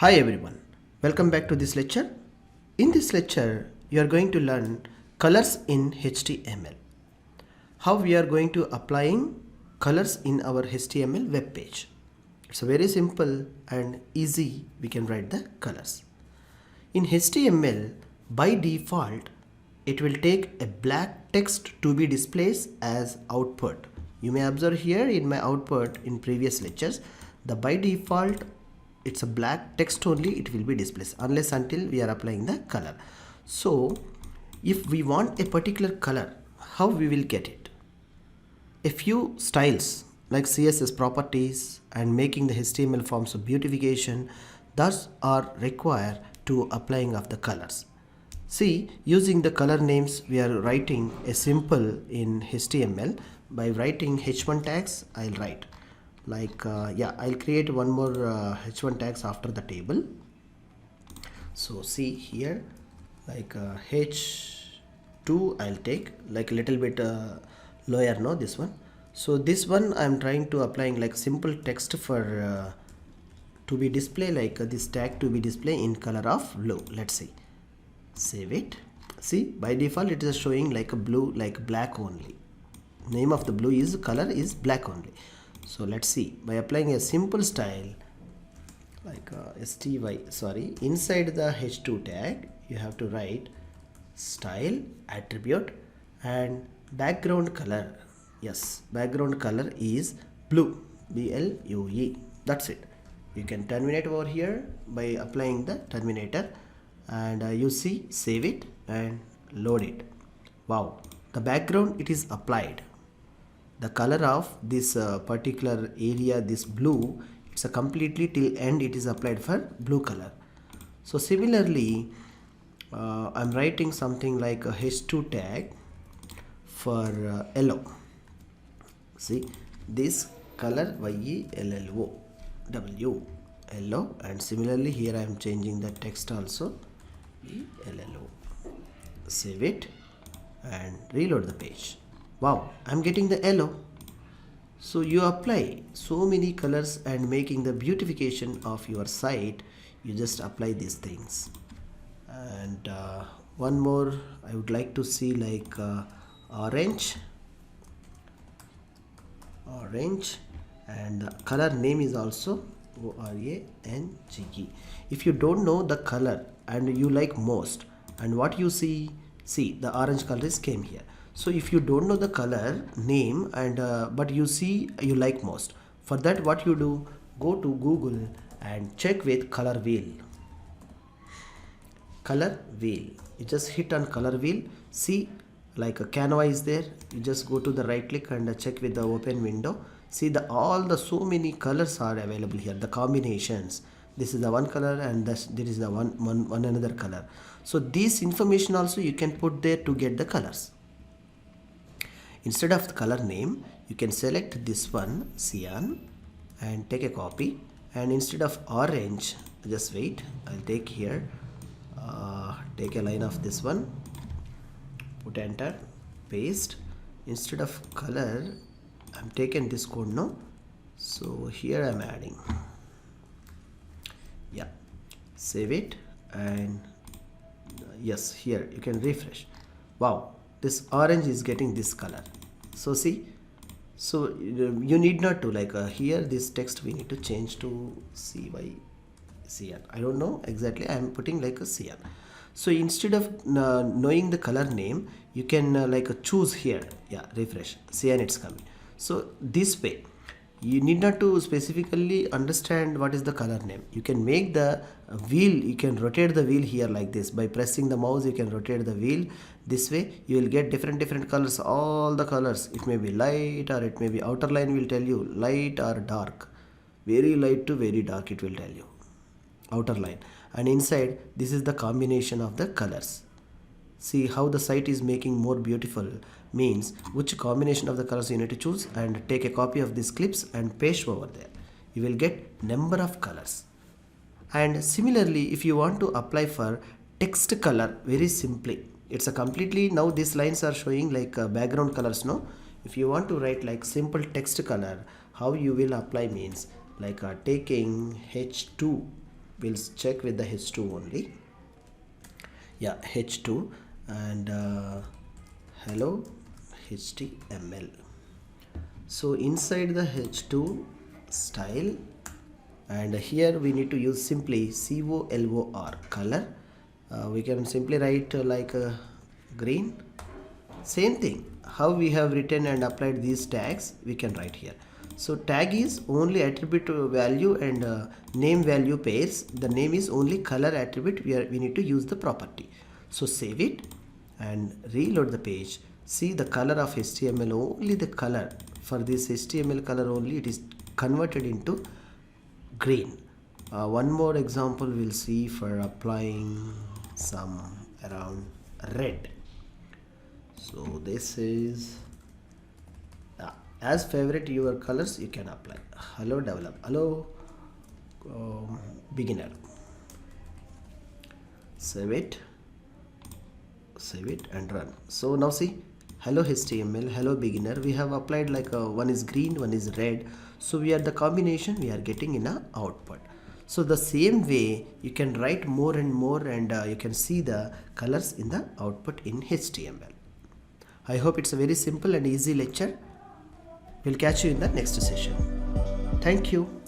Hi everyone, welcome back to this lecture. In this lecture, you are going to learn colors in HTML. How we are going to applying colors in our HTML web page. It's a very simple and easy we can write the colors. In HTML, by default, it will take a black text to be displayed as output. You may observe here in my output in previous lectures, the by default it's a black text only, it will be displayed unless until we are applying the color. So if we want a particular color, how we will get it? A few styles like CSS properties and making the HTML forms of beautification thus are required to applying of the colors. See, using the color names we are writing a simple in HTML. By writing h1 tags I'll write like I'll create one more h1 tags after the table. So see here like h2 I'll take like a little bit lower, no, this one. So this one I'm trying to applying like simple text for to be display like this tag to be display in color of blue. Let's see, save it. See, by default it is showing like a blue, like black only. Name of the blue is color is black only. So let's see, by applying a simple style like inside the h2 tag you have to write style attribute and background color. Yes, background color is blue, blue. That's it. You can terminate over here by applying the terminator and you see, save it and load it. Wow, the background it is applied. The color of this particular area, this blue, it's a completely till end it is applied for blue color. So similarly I'm writing something like a h2 tag for yellow. See, this color yellow, yellow, and similarly here I am changing the text also yellow. Save it and reload the page. Wow, I'm getting the yellow. So you apply so many colors and making the beautification of your site, you just apply these things. And one more I would like to see like orange, and the color name is also orange. If you don't know the color and you like most and what you see the orange color is came here. So if you don't know the color name and but you see you like most, for that what you do, go to Google and check with color wheel. You just hit on color wheel. See, like a canvas is there, you just go to the right click and check with the open window. See, all the so many colors are available here, the combinations. This is the one color and this is the one another color. So this information also you can put there to get the colors. Instead of the color name, you can select this one, cyan, and take a copy. And instead of orange, just wait, I'll take here, take a line of this one, put enter, paste. Instead of color, I'm taking this code now. So here I'm adding. Yeah, save it and yes, here you can refresh. Wow, this orange is getting this color. So see, so you need not to like here this text we need to change to cyan. I don't know exactly, I am putting like a cyan. So instead of knowing the color name, you can like choose here. Yeah, refresh, cyan, it's coming. So this way you need not to specifically understand what is the color name. You can make the wheel, you can rotate the wheel here like this. By pressing the mouse you can rotate the wheel. This way you will get different colors, all the colors. It may be light or it may be outer line will tell you light or dark. Very light to very dark it will tell you, outer line. And inside this is the combination of the colors. See how the site is making more beautiful, means which combination of the colors you need to choose and take a copy of these clips and paste over there. You will get number of colors. And similarly, if you want to apply for text color, very simply, it's a completely, now these lines are showing like background colors, no? If you want to write like simple text color, how you will apply means like taking h2 we'll check with the h2 only. Yeah, h2 and hello html. So inside the h2 style, and here we need to use simply color color. We can simply write like green. Same thing, how we have written and applied these tags, we can write here. So tag is only attribute value and name value pairs. The name is only color attribute. We need to use the property. So save it and reload the page. See the color of HTML, only the color for this HTML color only, it is converted into green. One more example we'll see for applying some around red. So this is as favorite your colors you can apply. Hello hello beginner. Save it and run. So now see, hello HTML, hello beginner, we have applied like one is green, one is red. So we are the combination we are getting in a output. So the same way you can write more and more, and you can see the colors in the output in HTML. I hope it's a very simple and easy lecture. We'll catch you in the next session. Thank you.